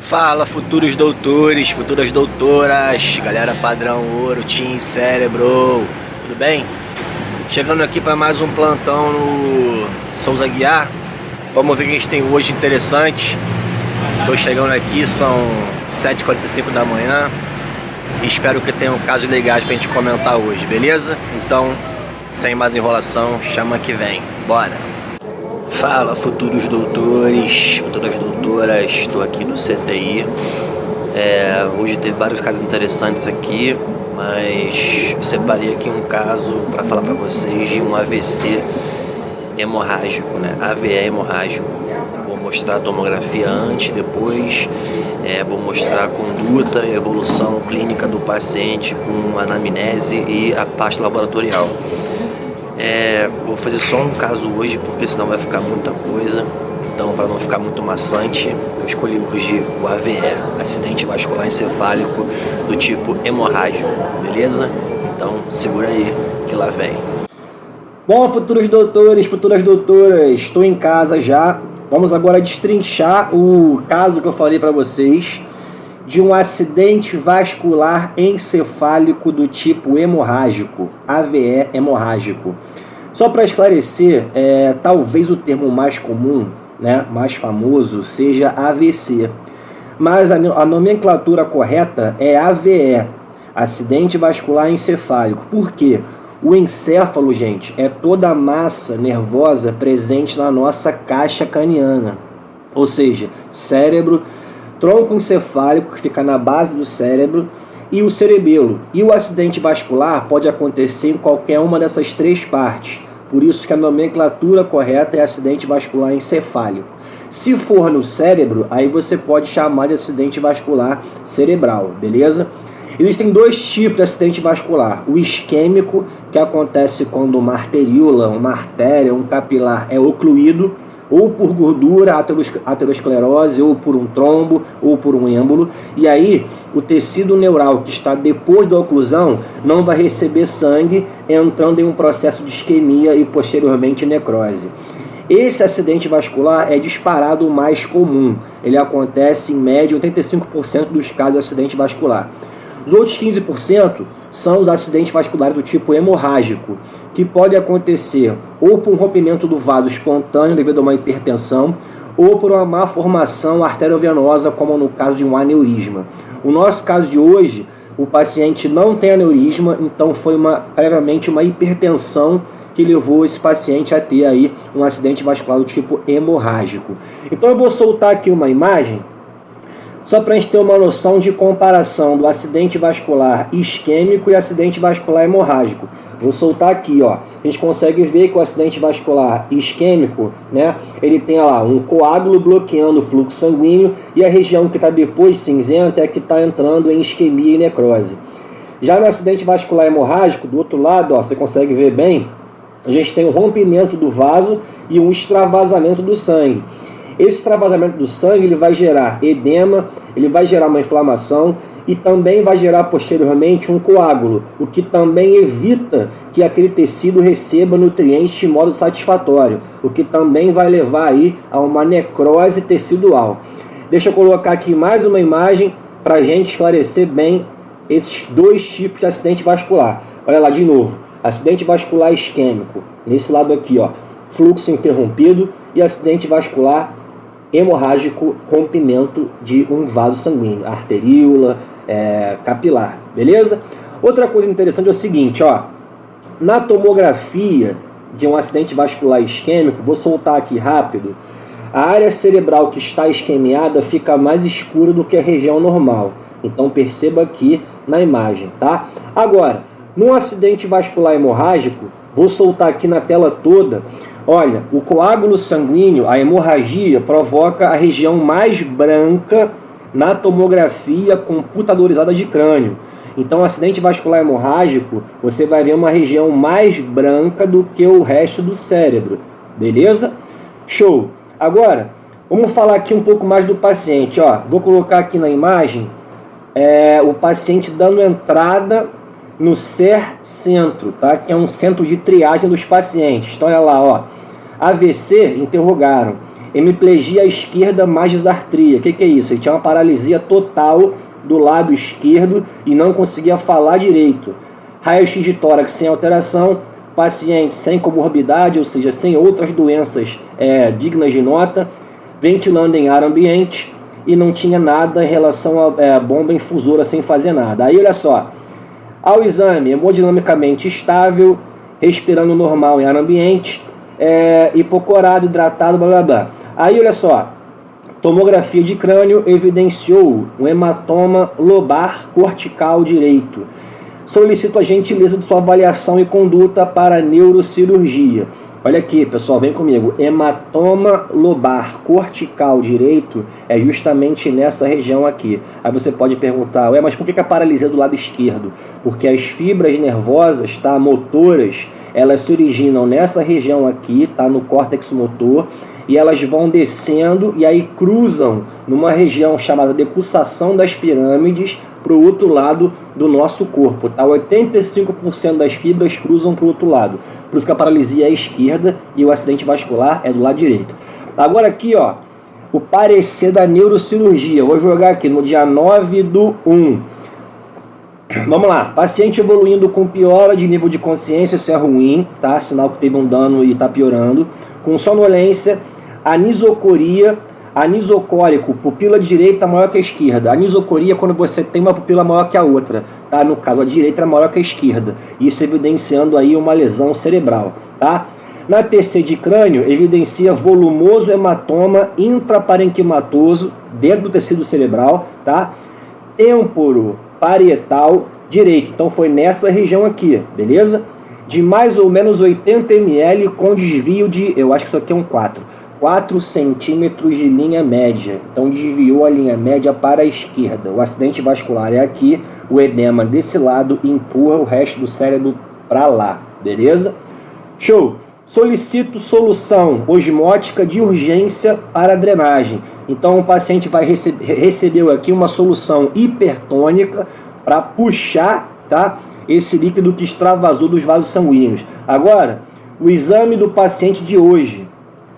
Fala, futuros doutores, futuras doutoras, galera padrão ouro, Team Cérebro, tudo bem? Chegando aqui para mais um plantão no Souza Aguiar. Vamos ver o que a gente tem hoje interessante. Estou chegando aqui, são 7h45 da manhã. Espero que tenham casos legais pra gente comentar hoje, beleza? Então, sem mais enrolação, chama que vem, bora! Fala, futuros doutores, futuras doutoras, estou aqui no CTI. Hoje teve vários casos interessantes aqui, mas separei aqui um caso para falar para vocês de um AVC hemorrágico, né? AVE hemorrágico. Vou mostrar a tomografia antes, depois, vou mostrar a conduta e a evolução clínica do paciente com anamnese e a parte laboratorial. Vou fazer só um caso hoje, porque senão vai ficar muita coisa. Então, para não ficar muito maçante, eu escolhi hoje o AVE, acidente vascular encefálico do tipo hemorrágico, beleza? Então, segura aí que lá vem. Bom, futuros doutores, futuras doutoras, estou em casa já. Vamos agora destrinchar o caso que eu falei para vocês de um acidente vascular encefálico do tipo hemorrágico, AVE hemorrágico. Só para esclarecer, talvez o termo mais comum, né, mais famoso, seja AVC. Mas a nomenclatura correta é AVE, acidente vascular encefálico. Por quê? O encéfalo, gente, é toda a massa nervosa presente na nossa caixa craniana. Ou seja, cérebro, tronco encefálico, que fica na base do cérebro, e o cerebelo. E o acidente vascular pode acontecer em qualquer uma dessas três partes. Por isso que a nomenclatura correta é acidente vascular encefálico. Se for no cérebro, aí você pode chamar de acidente vascular cerebral, beleza? Existem dois tipos de acidente vascular. O isquêmico, que acontece quando uma arteríola, uma artéria, um capilar é ocluído, ou por gordura, aterosclerose, ou por um trombo, ou por um êmbolo. E aí, o tecido neural que está depois da oclusão não vai receber sangue, entrando em um processo de isquemia e posteriormente necrose. Esse acidente vascular é disparado o mais comum. Ele acontece em média em 85% dos casos de acidente vascular. Os outros 15% são os acidentes vasculares do tipo hemorrágico, que pode acontecer ou por um rompimento do vaso espontâneo devido a uma hipertensão, ou por uma má formação arteriovenosa, como no caso de um aneurisma. O nosso caso de hoje, o paciente não tem aneurisma, então foi previamente uma hipertensão que levou esse paciente a ter aí um acidente vascular do tipo hemorrágico. Então eu vou soltar aqui uma imagem, só para a gente ter uma noção de comparação do acidente vascular isquêmico e acidente vascular hemorrágico. Vou soltar aqui, ó. A gente consegue ver que o acidente vascular isquêmico, né, ele tem lá um coágulo bloqueando o fluxo sanguíneo e a região que está depois cinzenta é que está entrando em isquemia e necrose. Já no acidente vascular hemorrágico, do outro lado, ó, você consegue ver bem, a gente tem um rompimento do vaso e um extravasamento do sangue. Esse extravasamento do sangue ele vai gerar edema, ele vai gerar uma inflamação e também vai gerar posteriormente um coágulo, o que também evita que aquele tecido receba nutrientes de modo satisfatório, o que também vai levar aí a uma necrose tecidual. Deixa eu colocar aqui mais uma imagem para a gente esclarecer bem esses dois tipos de acidente vascular. Olha lá de novo, acidente vascular isquêmico, nesse lado aqui, ó, fluxo interrompido, e acidente vascular hemorrágico, rompimento de um vaso sanguíneo, arteríola, capilar, beleza? Outra coisa interessante é o seguinte, ó, na tomografia de um acidente vascular isquêmico, vou soltar aqui rápido, a área cerebral que está isquemiada fica mais escura do que a região normal, então perceba aqui na imagem, tá? Agora, num acidente vascular hemorrágico, vou soltar aqui na tela toda. Olha, o coágulo sanguíneo, a hemorragia, provoca a região mais branca na tomografia computadorizada de crânio. Então, acidente vascular hemorrágico, você vai ver uma região mais branca do que o resto do cérebro, beleza? Show! Agora, vamos falar aqui um pouco mais do paciente. Ó, vou colocar aqui na imagem o paciente dando entrada no SER Centro, tá? Que é um centro de triagem dos pacientes. Então, olha lá, ó. AVC, interrogaram. Hemiplegia à esquerda mais disartria. O que é isso? Ele tinha uma paralisia total do lado esquerdo e não conseguia falar direito. Raio-x de tórax sem alteração. Paciente sem comorbidade, ou seja, sem outras doenças dignas de nota. Ventilando em ar ambiente. E não tinha nada em relação a bomba infusora sem fazer nada. Aí, olha só. Ao exame, hemodinamicamente estável, respirando normal em ar ambiente, hipocorado, hidratado, blá blá blá. Aí, olha só, tomografia de crânio evidenciou um hematoma lobar cortical direito. Solicito a gentileza de sua avaliação e conduta para neurocirurgia. Olha aqui, pessoal, vem comigo. Hematoma lobar cortical direito é justamente nessa região aqui. Aí você pode perguntar, mas por que a paralisia é do lado esquerdo? Porque as fibras nervosas, tá, motoras, elas se originam nessa região aqui, tá, no córtex motor, e elas vão descendo e aí cruzam numa região chamada decussação das pirâmides para o outro lado do nosso corpo. Tá? 85% das fibras cruzam para o outro lado. Por isso que a paralisia é à esquerda e o acidente vascular é do lado direito. Agora aqui, ó, o parecer da neurocirurgia. Eu vou jogar aqui no dia 9/1. Vamos lá. Paciente evoluindo com piora de nível de consciência, isso é ruim, tá? Sinal que teve um dano e está piorando. Com sonolência, anisocoria, anisocórico, pupila direita maior que a esquerda. Anisocoria é quando você tem uma pupila maior que a outra, tá? No caso, a direita é maior que a esquerda. Isso evidenciando aí uma lesão cerebral, tá? Na TC de crânio, evidencia volumoso hematoma intraparenquimatoso dentro do tecido cerebral, tá? Temporo parietal direito. Então foi nessa região aqui, beleza? De mais ou menos 80 ml com desvio de, eu acho que isso aqui é um 4 centímetros de linha média. Então desviou a linha média para a esquerda. O acidente vascular é aqui, o edema desse lado empurra o resto do cérebro para lá, beleza? Show! Solicito solução osmótica de urgência para a drenagem. Então o paciente vai recebeu aqui uma solução hipertônica para puxar, tá, esse líquido que extravasou dos vasos sanguíneos. Agora, o exame do paciente de hoje.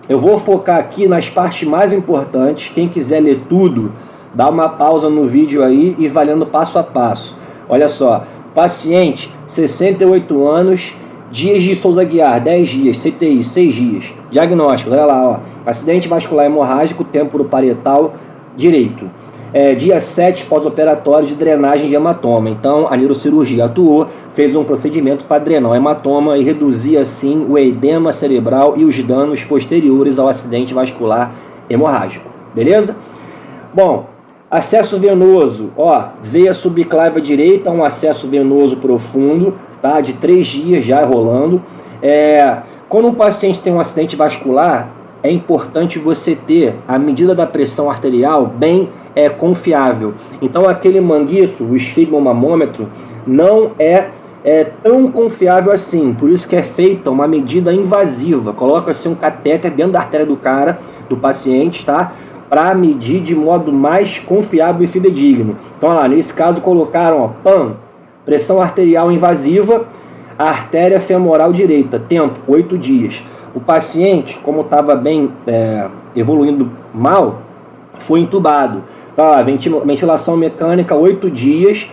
Eu vou focar aqui nas partes mais importantes. Quem quiser ler tudo, dá uma pausa no vídeo aí e vai lendo passo a passo. Olha só, paciente, 68 anos, dias de Souza Aguiar, 10 dias, CTI, 6 dias. Diagnóstico, olha lá, ó, acidente vascular hemorrágico, temporo parietal direito. Dia 7 pós-operatório de drenagem de hematoma. Então a neurocirurgia atuou, fez um procedimento para drenar o hematoma e reduzir assim o edema cerebral e os danos posteriores ao acidente vascular hemorrágico. Beleza? Bom, acesso venoso, ó, veia subclávia direita, um acesso venoso profundo, tá, de 3 dias já rolando. Quando um paciente tem um acidente vascular, é importante você ter a medida da pressão arterial bem confiável. Então aquele manguito, o esfigmomamômetro, não é tão confiável assim. Por isso que é feita uma medida invasiva. Coloca-se um catéter dentro da artéria do cara, do paciente, tá? Para medir de modo mais confiável e fidedigno. Então lá, nesse caso colocaram, ó, PAM, pressão arterial invasiva, artéria femoral direita, tempo 8 dias. O paciente, como estava bem evoluindo mal, foi entubado. Tá, ventilação mecânica 8 dias,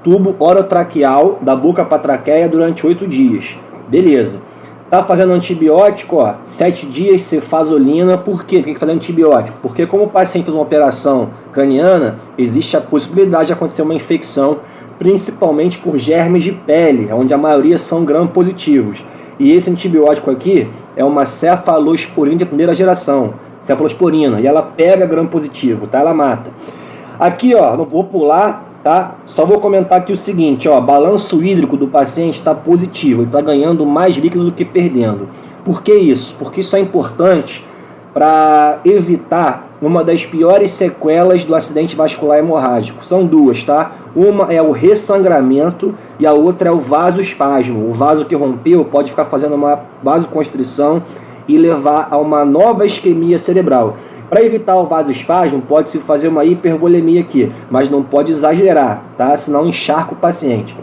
tubo orotraqueal da boca para a traqueia durante 8 dias. Beleza. Tá fazendo antibiótico, ó, 7 dias, cefazolina. Por quê? Tem que fazer antibiótico? Porque como o paciente fez uma operação craniana, existe a possibilidade de acontecer uma infecção, principalmente por germes de pele, onde a maioria são gram-positivos. E esse antibiótico aqui é uma cefalosporina de primeira geração, cefalosporina, e ela pega gram-positivo, tá? Ela mata. Aqui, ó, não vou pular, tá? Só vou comentar aqui o seguinte, ó, balanço hídrico do paciente está positivo, ele está ganhando mais líquido do que perdendo. Por que isso? Porque isso é importante para evitar uma das piores sequelas do acidente vascular hemorrágico. São duas, tá? Uma é o ressangramento e a outra é o vasoespasmo. O vaso que rompeu pode ficar fazendo uma vasoconstrição e levar a uma nova isquemia cerebral. Para evitar o vasoespasmo, pode-se fazer uma hipervolemia aqui, mas não pode exagerar, tá? Senão encharca o paciente.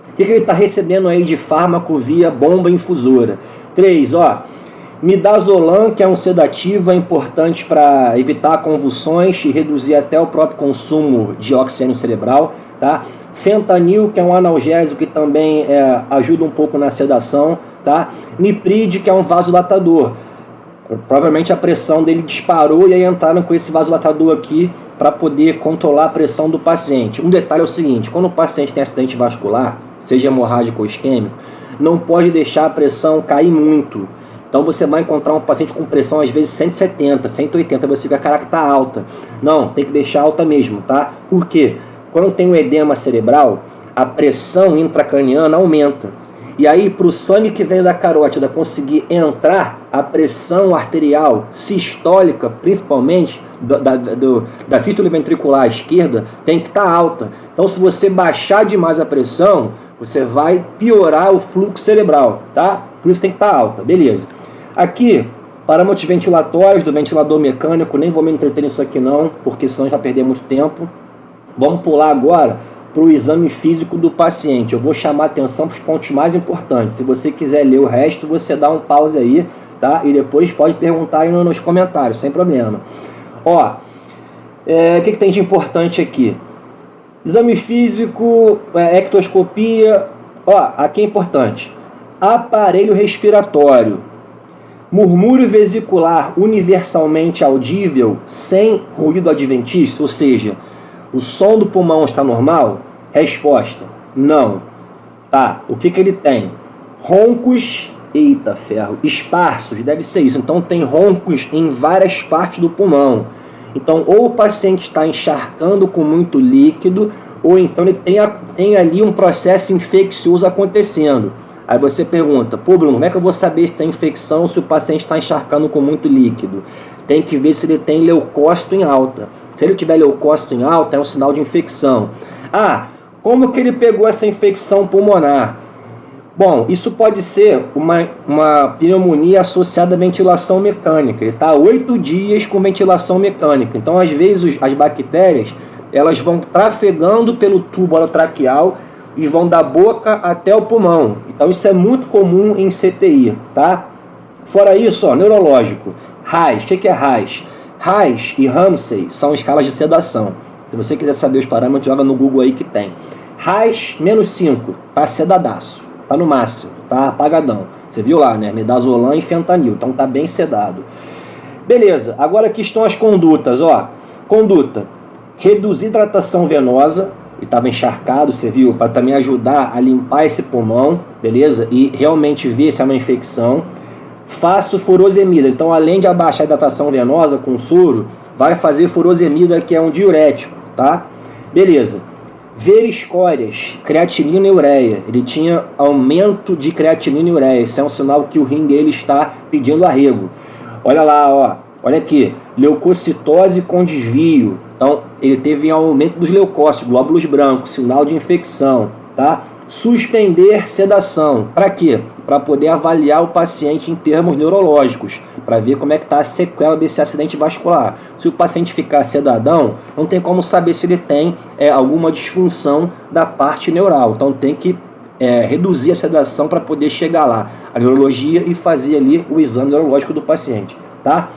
O que ele está recebendo aí de fármaco via bomba infusora? 3, midazolam, que é um sedativo, é importante para evitar convulsões e reduzir até o próprio consumo de oxigênio cerebral, tá? Fentanil, que é um analgésico que também ajuda um pouco na sedação, tá? Nipride, que é um vasodilatador. Provavelmente a pressão dele disparou e aí entraram com esse vasodilatador aqui para poder controlar a pressão do paciente. Um detalhe é o seguinte: quando o paciente tem acidente vascular, seja hemorrágico ou isquêmico, não pode deixar a pressão cair muito. Então você vai encontrar um paciente com pressão às vezes 170, 180, você fica, caraca, tá alta. Não, tem que deixar alta mesmo, tá? Por quê? Quando tem um edema cerebral, a pressão intracraniana aumenta. E aí, para o sangue que vem da carótida conseguir entrar, a pressão arterial sistólica, principalmente da sístole ventricular esquerda, tem que estar alta. Então, se você baixar demais a pressão, você vai piorar o fluxo cerebral, tá? Por isso tem que estar alta, beleza. Aqui, parâmetros ventilatórios do ventilador mecânico, nem vou me entreter nisso aqui não, porque senão a gente vai perder muito tempo. Vamos pular agora para o exame físico do paciente. Eu vou chamar atenção para os pontos mais importantes. Se você quiser ler o resto, você dá um pause aí, tá? E depois pode perguntar aí nos comentários, sem problema. O que tem de importante aqui? Exame físico, ectoscopia. Aqui é importante. Aparelho respiratório. Murmúrio vesicular universalmente audível, sem ruído adventício, ou seja, o som do pulmão está normal? Resposta: não. Tá, o que ele tem? Roncos, eita ferro, esparsos, deve ser isso. Então tem roncos em várias partes do pulmão. Então ou o paciente está encharcando com muito líquido, ou então ele tem ali um processo infeccioso acontecendo. Aí você pergunta: pô Bruno, como é que eu vou saber se tem infecção se o paciente está encharcando com muito líquido? Tem que ver se ele tem leucócito em alta. Se ele tiver leucócito em alta, é um sinal de infecção. Como que ele pegou essa infecção pulmonar? Bom, isso pode ser uma pneumonia associada à ventilação mecânica. Ele está 8 dias com ventilação mecânica. Então, às vezes, as bactérias elas vão trafegando pelo tubo orotraqueal e vão da boca até o pulmão. Então, isso é muito comum em CTI, tá? Fora isso, neurológico. RAIS, o que é RAIS? RAIS e Ramsay são escalas de sedação. Se você quiser saber os parâmetros, joga no Google aí que tem. RAIS -5, tá sedadaço, tá no máximo, tá apagadão. Você viu lá, né? Midazolam e fentanil, então tá bem sedado. Beleza, agora aqui estão as condutas, Conduta: reduzir hidratação venosa, e estava encharcado, você viu, para também ajudar a limpar esse pulmão, beleza? E realmente ver se é uma infecção. Faço furosemida, então além de abaixar a hidratação venosa com soro, vai fazer furosemida, que é um diurético, tá? Beleza. Ver escórias, creatinina e ureia. Ele tinha aumento de creatinina e ureia, isso é um sinal que o rim dele está pedindo arrego. Olha lá, olha aqui, leucocitose com desvio. Então ele teve aumento dos leucócitos, glóbulos brancos, sinal de infecção, tá? Suspender sedação. Para quê? Para poder avaliar o paciente em termos neurológicos, para ver como é que está a sequela desse acidente vascular. Se o paciente ficar sedadão, não tem como saber se ele tem alguma disfunção da parte neural. Então tem que reduzir a sedação para poder chegar lá, a neurologia, e fazer ali o exame neurológico do paciente, tá?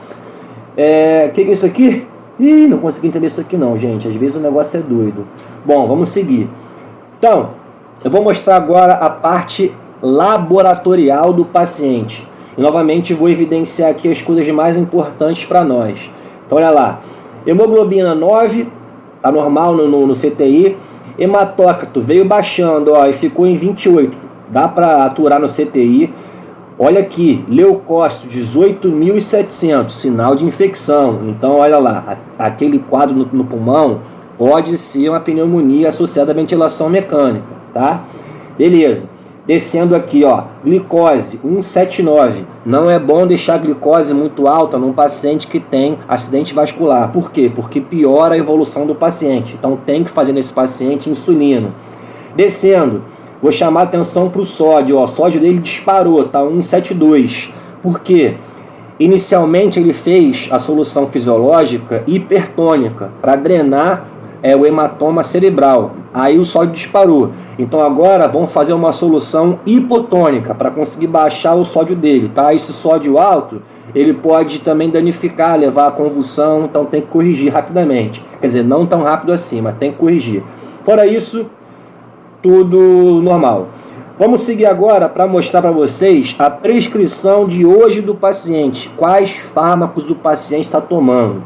Que é isso aqui? Ih, não consegui entender isso aqui não, gente. Às vezes o negócio é doido. Bom, vamos seguir. Então, eu vou mostrar agora a parte laboratorial do paciente. E novamente vou evidenciar aqui as coisas mais importantes para nós. Então olha lá, hemoglobina 9, tá normal no CTI. Hematócrito veio baixando, e ficou em 28. Dá para aturar no CTI. Olha aqui, leucócito 18.700, sinal de infecção. Então olha lá, aquele quadro no pulmão pode ser uma pneumonia associada à ventilação mecânica, tá? Beleza. Descendo aqui, glicose 179. Não é bom deixar a glicose muito alta num paciente que tem acidente vascular. Por quê? Porque piora a evolução do paciente. Então tem que fazer nesse paciente insulina. Descendo, vou chamar a atenção para o sódio. O sódio dele disparou, tá 172. Por quê? Inicialmente ele fez a solução fisiológica hipertônica para drenar o hematoma cerebral. Aí o sódio disparou. Então agora vamos fazer uma solução hipotônica para conseguir baixar o sódio dele, tá? Esse sódio alto, ele pode também danificar, levar a convulsão, então tem que corrigir rapidamente. Quer dizer, não tão rápido assim, mas tem que corrigir. Fora isso, tudo normal. Vamos seguir agora para mostrar para vocês a prescrição de hoje do paciente. Quais fármacos o paciente está tomando.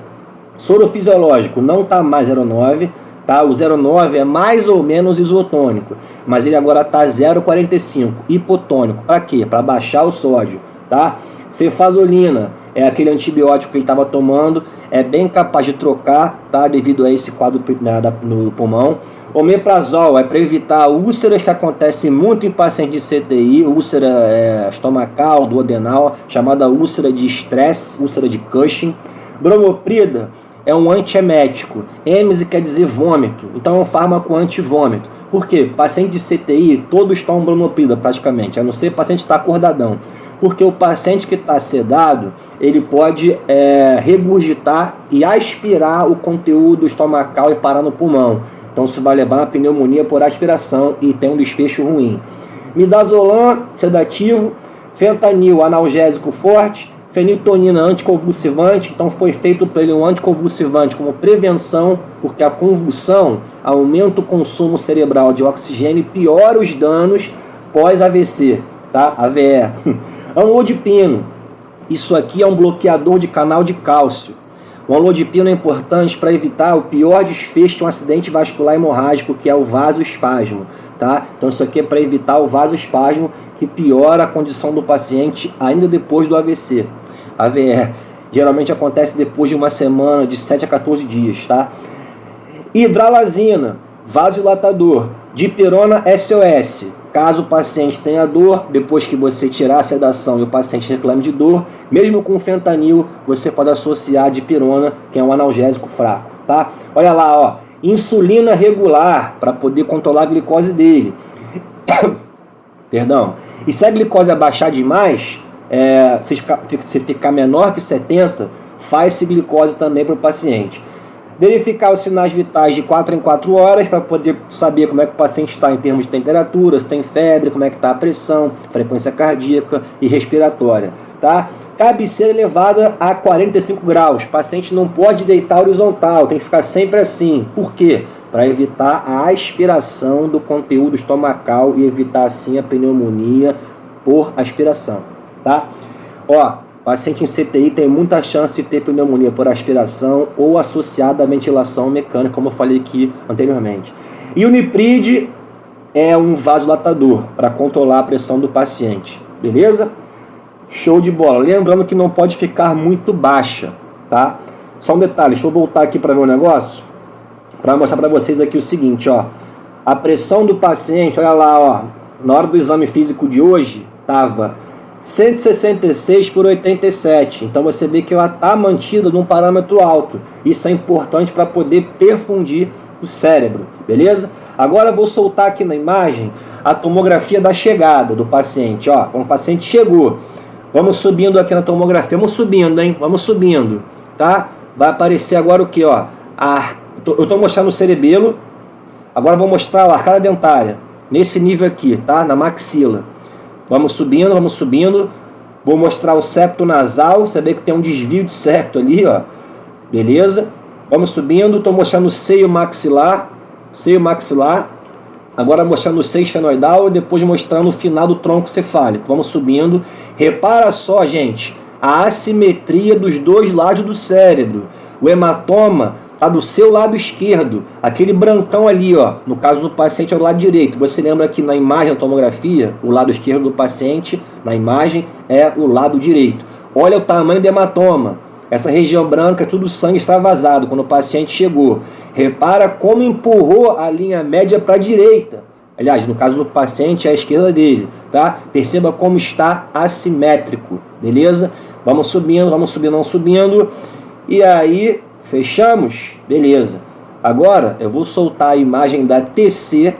Soro fisiológico não está mais 0,9, tá? O 0,9 é mais ou menos isotônico, mas ele agora está 0,45, hipotônico. Para quê? Para baixar o sódio, tá? Cefazolina é aquele antibiótico que ele estava tomando, é bem capaz de trocar, tá? Devido a esse quadro no pulmão. Omeprazol é para evitar úlceras que acontecem muito em pacientes de CTI, úlcera estomacal, duodenal, chamada úlcera de estresse, úlcera de Cushing. Bromoprida é um antiemético. Êmese quer dizer vômito, então é um fármaco antivômito. Por quê? Paciente de CTI, todos tomam bromoprida praticamente, a não ser o paciente está acordadão. Porque o paciente que está sedado, ele pode regurgitar e aspirar o conteúdo estomacal e parar no pulmão. Então isso vai levar a pneumonia por aspiração e tem um desfecho ruim. Midazolam, sedativo. Fentanil, analgésico forte. Feniltonina, anticonvulsivante. Então foi feito para ele um anticonvulsivante como prevenção, porque a convulsão aumenta o consumo cerebral de oxigênio e piora os danos pós-AVC, tá? AVE. Amlodipino. Isso aqui é um bloqueador de canal de cálcio. O amlodipino é importante para evitar o pior desfecho de um acidente vascular hemorrágico, que é o vasoespasmo, tá? Então isso aqui é para evitar o vasoespasmo, que piora a condição do paciente ainda depois do AVC. AVE geralmente acontece depois de uma semana, de 7 a 14 dias, tá? Hidralazina, vasodilatador. Dipirona SOS. Caso o paciente tenha dor, depois que você tirar a sedação e o paciente reclame de dor, mesmo com fentanil, você pode associar a dipirona, que é um analgésico fraco, tá? Olha lá, ó, insulina regular, para poder controlar a glicose dele. Perdão. E se a glicose abaixar demais, se ficar menor que 70, faz-se glicose também para o paciente. Verificar os sinais vitais de 4 em 4 horas para poder saber como é que o paciente está em termos de temperatura, se tem febre, como é que está a pressão, frequência cardíaca e respiratória, tá? Cabeceira elevada a 45 graus. O paciente não pode deitar horizontal, tem que ficar sempre assim. Por quê? Para evitar a aspiração do conteúdo estomacal e evitar assim a pneumonia por aspiração, tá? Ó, paciente em CTI tem muita chance de ter pneumonia por aspiração ou associada à ventilação mecânica, como eu falei aqui anteriormente. E o Niprid é um vasodilatador para controlar a pressão do paciente, beleza? Show de bola. Lembrando que não pode ficar muito baixa, tá? Só um detalhe, deixa eu voltar aqui para ver um negócio, para mostrar para vocês aqui o seguinte, ó. A pressão do paciente, olha lá, ó, na hora do exame físico de hoje, estava 166 por 87, então você vê que ela está mantida num parâmetro alto. Isso é importante para poder perfundir o cérebro, beleza? Agora eu vou soltar aqui na imagem a tomografia da chegada do paciente, ó. Quando o paciente chegou, vamos subindo aqui na tomografia, vamos subindo, hein? Vamos subindo, tá? Vai aparecer agora o que, ó? Eu estou mostrando o cerebelo, agora eu vou mostrar a arcada dentária, nesse nível aqui, tá? Na maxila. Vamos subindo. Vou mostrar o septo nasal. Você vê que tem um desvio de septo ali, ó. Beleza? Vamos subindo. Estou mostrando o seio maxilar. Agora mostrando o seio esfenoidal e depois mostrando o final do tronco cefálico. Vamos subindo. Repara só, gente, a assimetria dos dois lados do cérebro. O hematoma está do seu lado esquerdo, aquele brancão ali, ó. No caso do paciente é o lado direito. Você lembra que na imagem da tomografia, o lado esquerdo do paciente, na imagem, é o lado direito. Olha o tamanho do hematoma. Essa região branca é tudo sangue extravasado quando o paciente chegou. Repara como empurrou a linha média para a direita. Aliás, no caso do paciente, é a esquerda dele, tá? Perceba como está assimétrico, beleza? Vamos subindo. E aí, fechamos? Beleza. Agora, eu vou soltar a imagem da TC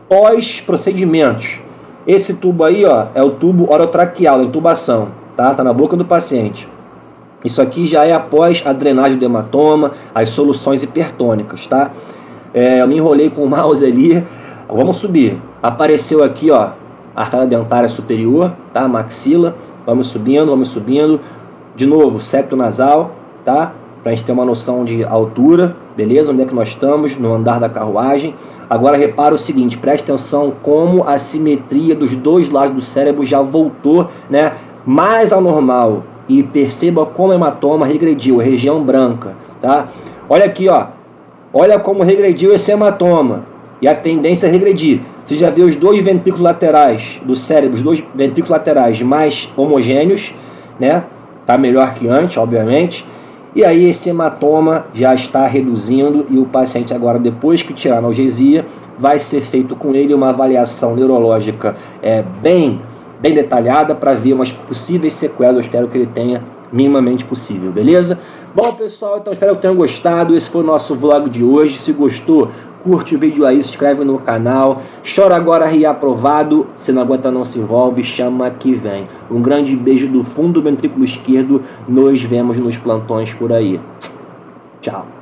pós-procedimentos. Esse tubo aí, ó, é o tubo orotraqueal, da intubação, tá? Tá na boca do paciente. Isso aqui já é após a drenagem do hematoma, as soluções hipertônicas, tá? Eu me enrolei com o mouse ali. Vamos subir. Apareceu aqui, ó, a arcada dentária superior, tá? Maxila. Vamos subindo, vamos subindo. De novo, septo nasal, tá? Pra gente ter uma noção de altura, beleza? Onde é que nós estamos? No andar da carruagem. Agora repara o seguinte, preste atenção como a simetria dos dois lados do cérebro já voltou, né, mais ao normal. E perceba como o hematoma regrediu, a região branca, tá? Olha aqui, ó. Olha como regrediu esse hematoma. E a tendência é regredir. Você já vê os dois ventrículos laterais do cérebro, os dois ventrículos laterais mais homogêneos, né? Tá melhor que antes, obviamente. E aí esse hematoma já está reduzindo e o paciente agora, depois que tirar a analgesia, vai ser feito com ele uma avaliação neurológica bem detalhada para ver umas possíveis sequelas. Eu espero que ele tenha minimamente possível, beleza? Bom, pessoal, então espero que tenham gostado. Esse foi o nosso vlog de hoje. Se gostou, curte o vídeo aí, se inscreve no canal. Chora agora, ri aprovado. Se não aguenta, não se envolve, chama que vem. Um grande beijo do fundo do ventrículo esquerdo. Nos vemos nos plantões por aí. Tchau.